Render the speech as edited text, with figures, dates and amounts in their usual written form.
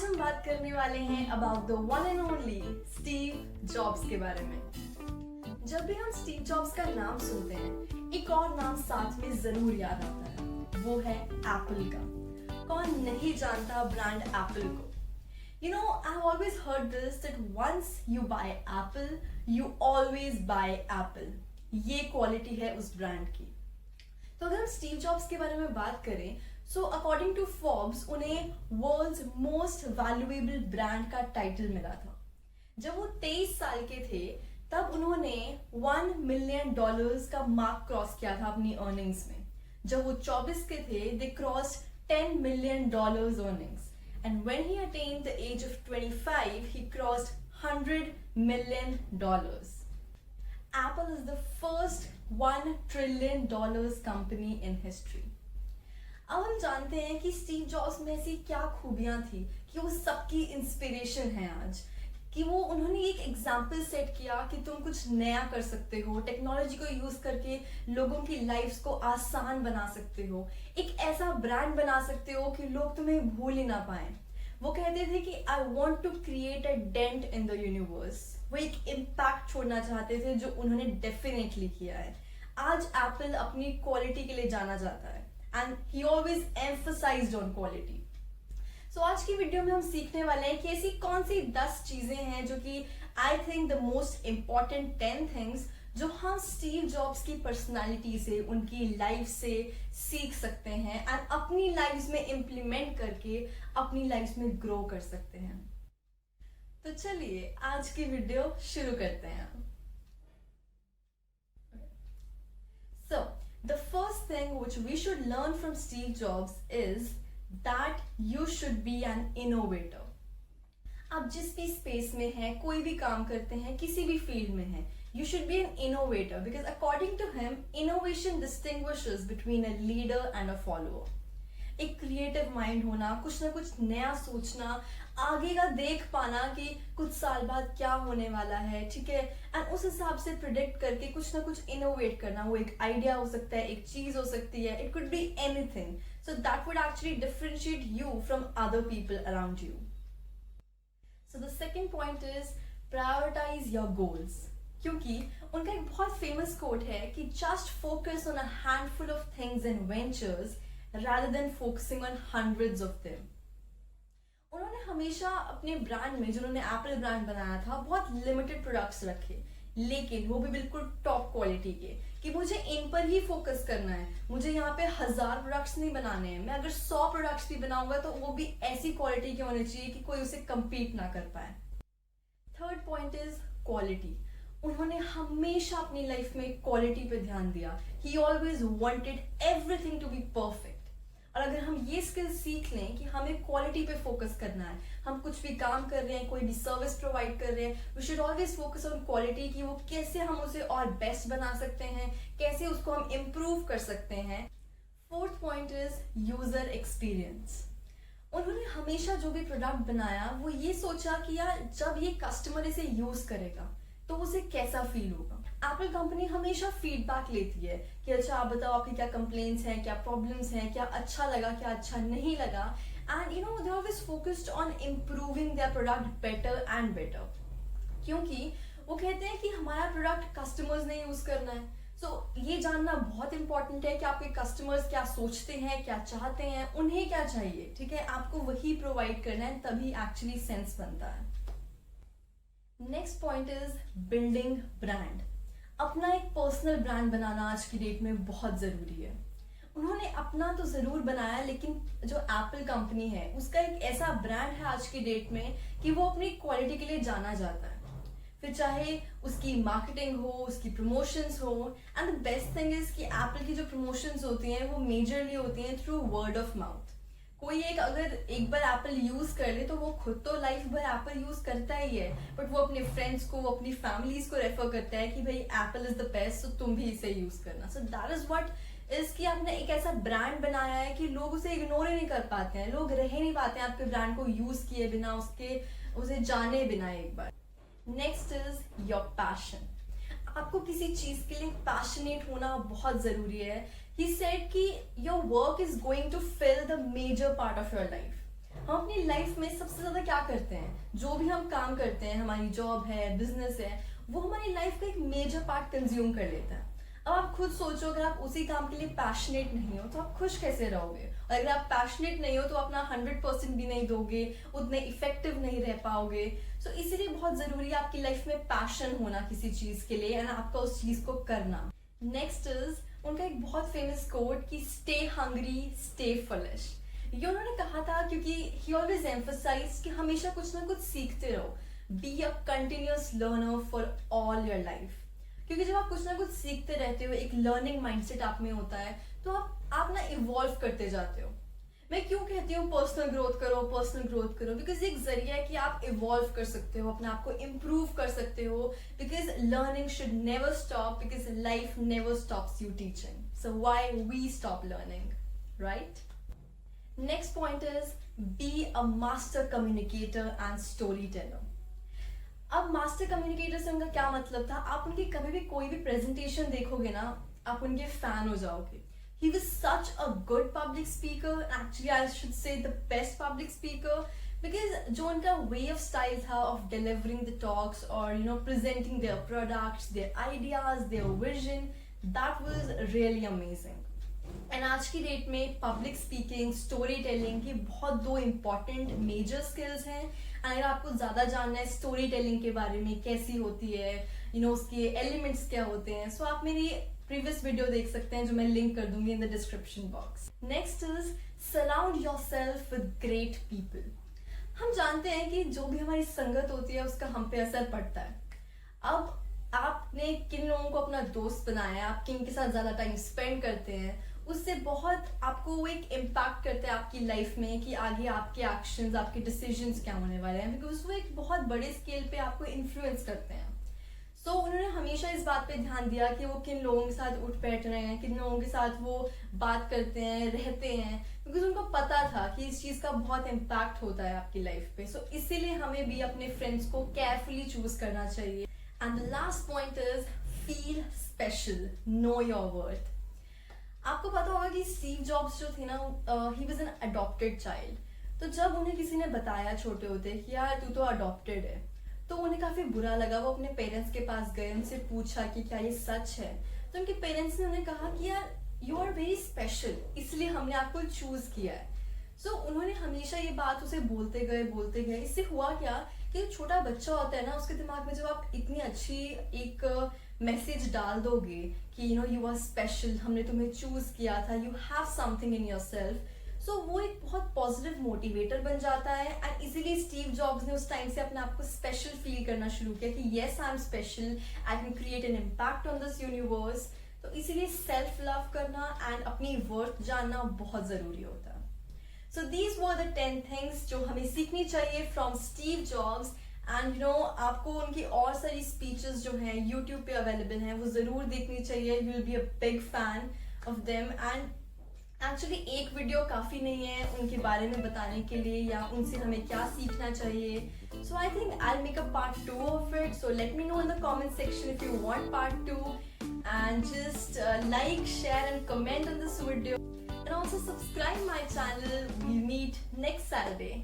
हम बात करने वाले हैं about the one and only Steve jobs के बारे में। जब भी हम स्टीव जॉब्स का नाम सुनते हैं, एक और नाम साथ में जरूर याद आता है, वो है एप्पल का। कौन नहीं जानता ब्रांड एप्पल को? You know, I've always heard this that once you buy Apple, you always buy Apple. ये क्वालिटी है उस ब्रांड की। तो अगर हम स्टीव जॉब्स के बारे में बात करें, सो अकॉर्डिंग टू फोर्ब्स उन्हें वर्ल्ड्स मोस्ट वैल्यूएबल ब्रांड का टाइटल मिला था। जब वो 23 साल के थे, तब उन्होंने $1 मिलियन का मार्क क्रॉस किया था अपनी अर्निंग्स में। जब वो 24 के थे, they crossed $10 million earnings. And when he attained the age of 25, he crossed $100 million. Apple is the first $1 trillion company in history. अब हम जानते हैं कि स्टीव जॉब्स में ऐसी क्या खूबियां थी कि वो सबकी इंस्पिरेशन है आज, कि वो उन्होंने एक एग्जाम्पल सेट किया कि तुम कुछ नया कर सकते हो, टेक्नोलॉजी को यूज करके लोगों की लाइफ्स को आसान बना सकते हो, एक ऐसा ब्रांड बना सकते हो कि लोग तुम्हें भूल ही ना पाए। वो कहते थे कि I want to create a dent in the universe. वो एक इम्पैक्ट छोड़ना चाहते थे, जो उन्होंने डेफिनेटली किया है। आज एप्पल अपनी क्वालिटी के लिए जाना जाता है and he always emphasized on quality. So आज की वीडियो में हम सीखने वाले हैं कि ऐसी कौन सी 10 चीजें हैं जो कि I think the most important 10 things जो हम स्टीव जॉब्स की पर्सनालिटी से, उनकी लाइफ से सीख सकते हैं एंड अपनी लाइफ में इम्प्लीमेंट करके अपनी लाइफ में ग्रो कर सकते हैं। तो चलिए आज की वीडियो शुरू करते हैं। So, the first thing which we should learn from Steve Jobs is that you should be an innovator. आप जिस भी स्पेस में हैं, कोई भी काम करते हैं, किसी भी फील्ड में हैं, you should be an innovator because according to him, innovation distinguishes between a leader and a follower. एक क्रिएटिव माइंड होना, कुछ ना कुछ नया सोचना, आगे का देख पाना कि कुछ साल बाद क्या होने वाला है, ठीक है, एंड उस हिसाब से प्रिडिक्ट करके कुछ ना कुछ इनोवेट करना। वो एक आइडिया हो सकता है, एक चीज हो सकती है, it could be anything. So that would actually differentiate you from other people around you. So the second point is prioritise your goals. क्योंकि उनका एक बहुत फेमस कोट है कि just focus on a handful of things and ventures rather than focusing on hundreds of them. उन्होंने हमेशा अपने brand में, जो उन्होंने एप्पल ब्रांड बनाया था, बहुत लिमिटेड प्रोडक्ट्स रखे, लेकिन वो भी बिल्कुल टॉप क्वालिटी के, कि मुझे इन पर ही फोकस करना है, मुझे यहाँ पे 1000 प्रोडक्ट्स नहीं बनाने हैं, मैं अगर 100 प्रोडक्ट्स भी बनाऊंगा तो वो भी ऐसी क्वालिटी के होने चाहिए कि कोई उसे compete ना कर पाए। Third point is quality. उन्होंने हमेशा अपनी लाइफ में क्वालिटी पे ध्यान दिया। He always wanted everything to be perfect. और अगर हम ये स्किल सीख लें कि हमें क्वालिटी पे फोकस करना है, हम कुछ भी काम कर रहे हैं, कोई भी सर्विस प्रोवाइड कर रहे हैं, we should always focus on quality, कि वो कैसे हम उसे और बेस्ट बना सकते हैं, कैसे उसको हम इम्प्रूव कर सकते हैं। Fourth point is user experience. उन्होंने हमेशा जो भी प्रोडक्ट बनाया, वो ये सोचा कि यार जब ये कस्टमर इसे यूज करेगा तो उसे कैसा फील होगा। एप्पल कंपनी हमेशा फीडबैक लेती है कि अच्छा आप बताओ आपकी क्या कंप्लेंट्स हैं, क्या प्रॉब्लम्स हैं, क्या अच्छा लगा, क्या अच्छा नहीं लगा, and you know they always focused on improving their product better and better. क्योंकि वो कहते हैं कि हमारा प्रोडक्ट कस्टमर्स ने यूज करना है। सो ये जानना बहुत इंपॉर्टेंट है कि आपके कस्टमर्स क्या सोचते हैं, क्या चाहते हैं, उन्हें क्या चाहिए, ठीक है, आपको वही प्रोवाइड करना है, तभी एक्चुअली सेंस बनता है। Next point is building brand. अपना एक पर्सनल ब्रांड बनाना आज की डेट में बहुत जरूरी है। उन्होंने अपना तो जरूर बनाया, लेकिन जो एप्पल कंपनी है उसका एक ऐसा ब्रांड है आज की डेट में कि वो अपनी क्वालिटी के लिए जाना जाता है। फिर चाहे उसकी मार्केटिंग हो, उसकी प्रमोशंस हो, and the best thing is कि एप्पल की जो प्रमोशंस होती हैं वो मेजरली होती हैं थ्रू वर्ड ऑफ माउथ। कोई अगर एक बार एप्पल यूज कर ले तो वो खुद तो लाइफ भर एप्पल यूज करता ही है, बट वो अपने फ्रेंड्स को, अपनी फैमिलीज को रेफर करता है कि भाई एप्पल इज द बेस्ट, तो तुम भी इसे यूज करना। So that is what is कि आपने एक ऐसा ब्रांड बनाया है कि लोग उसे इग्नोर ही नहीं कर पाते हैं, लोग रह नहीं पाते हैं आपके ब्रांड को यूज किए बिना, उसे जाने बिना एक बार। Next is your passion. आपको किसी चीज के लिए पैशनेट होना बहुत जरूरी है। He said कि your work is going to fill the major part of your life. हम अपनी लाइफ में सबसे ज्यादा क्या करते हैं, जो भी हम काम करते हैं, हमारी जॉब है, बिजनेस है, वो हमारी लाइफ का एक मेजर पार्ट कंज्यूम कर लेता है। अब आप खुद सोचो, अगर आप उसी काम के लिए पैशनेट नहीं हो तो आप खुश कैसे रहोगे, और अगर आप पैशनेट नहीं हो तो अपना 100% भी नहीं दोगे, उतने इफेक्टिव नहीं रह पाओगे। सो इसीलिए बहुत जरूरी है आपकी लाइफ में पैशन होना किसी चीज के लिए, एंड आपका उस चीज को करना। नेक्स्ट इज उनका एक बहुत फेमस कोट कि स्टे हंग्री स्टे फुलिश। ये उन्होंने कहा था क्योंकि ही ऑलवेज एम्फसाइज कि हमेशा कुछ ना कुछ सीखते रहो, be a continuous learner for all your life. क्योंकि जब आप कुछ ना कुछ सीखते रहते हो, एक लर्निंग माइंडसेट आप में होता है, तो आप ना इवॉल्व करते जाते हो। मैं क्यों कहती हूँ पर्सनल ग्रोथ करो, पर्सनल ग्रोथ करो, बिकॉज एक जरिया है कि आप इवॉल्व कर सकते हो, अपने आप को इम्प्रूव कर सकते हो, because learning should never stop, because life never stops you teaching, so why we stop learning, right? Next point is be a master communicator and story teller. अब मास्टर कम्युनिकेटर से उनका क्या मतलब था, आप उनकी कभी भी कोई भी प्रेजेंटेशन देखोगे ना, आप उनके फैन हो जाओगे। He was such a good public speaker, actually I should say the best public speaker, because जो उनका way of style था of delivering the talks or presenting their products, their ideas, their vision, that was really amazing. And आज की date में public speaking, story telling की बहुत दो important major skills हैं। अगर आपको ज़्यादा जानना है स्टोरी टेलिंग के बारे में, कैसी होती है, उसके एलिमेंट्स क्या होते हैं, सो आप मेरी प्रीवियस वीडियो देख सकते हैं जो मैं लिंक कर दूंगी in the description box. Next is surround yourself with great people. हम जानते हैं कि जो भी हमारी संगत होती है उसका हम पे असर पड़ता है। अब आपने किन लोगों को अपना दोस्त बनाया, आप किन के साथ ज्यादा टाइम स्पेंड करते हैं, उससे बहुत आपको वो एक इम्पैक्ट करता है आपकी लाइफ में कि आगे आपके एक्शंस, आपके डिसीजंस क्या होने वाले हैं, बिकॉज वो एक बहुत बड़े स्केल पे आपको इन्फ्लुएंस करते हैं। सो उन्होंने हमेशा इस बात पे ध्यान दिया कि वो किन लोगों के साथ उठ बैठ रहे हैं, किन लोगों के साथ वो बात करते हैं, रहते हैं, बिकॉज उनको पता था कि इस चीज़ का बहुत इम्पैक्ट होता है आपकी लाइफ पे। सो इसीलिए हमें भी अपने फ्रेंड्स को केयरफुली चूज करना चाहिए। And the last point is feel special, know your worth. आपको पता होगा कि स्टीव जॉब्स जो थे ना, he was an adopted child. तो जब उन्हें किसी ने बताया छोटे होते कि यार तू तो अडॉप्टेड है, तो उन्हें काफी बुरा लगा। वो अपने पेरेंट्स के पास गए, उनसे पूछा कि क्या ये सच है। तो उनके पेरेंट्स ने उन्हें कहा कि यार यू आर वेरी स्पेशल, इसलिए हमने आपको चूज किया है। सो उन्होंने हमेशा ये बात उसे बोलते गए। इससे हुआ क्या कि जो छोटा बच्चा होता है ना, उसके दिमाग में जब आप इतनी अच्छी एक मैसेज डाल दोगे कि यू आर स्पेशल, हमने तुम्हें चूज किया था, you have something in yourself, so वो एक बहुत पॉजिटिव मोटिवेटर बन जाता है। एंड इजीली स्टीव जॉब्स ने उस टाइम से अपने आप को स्पेशल फील करना शुरू किया कि yes I am special, I can create an impact on this universe. तो इसीलिए सेल्फ लव करना एंड अपनी वर्थ जानना बहुत जरूरी होता है। So these were the 10 things जो हमें सीखनी चाहिए फ्रॉम स्टीव जॉब्स। एंड आपको उनकी और सारी स्पीचेस जो हैं यूट्यूब पे अवेलेबल हैं, वो जरूर देखनी चाहिए। You will be a big fan of them. And actually एक वीडियो काफी नहीं है उनके बारे में बताने के लिए या उनसे हमें क्या सीखना चाहिए। So I think I make a part 2 of it. So let me know in the comment section if you want part 2, and just like, share and comment on this video, and also subscribe my channel. We'll meet next Saturday.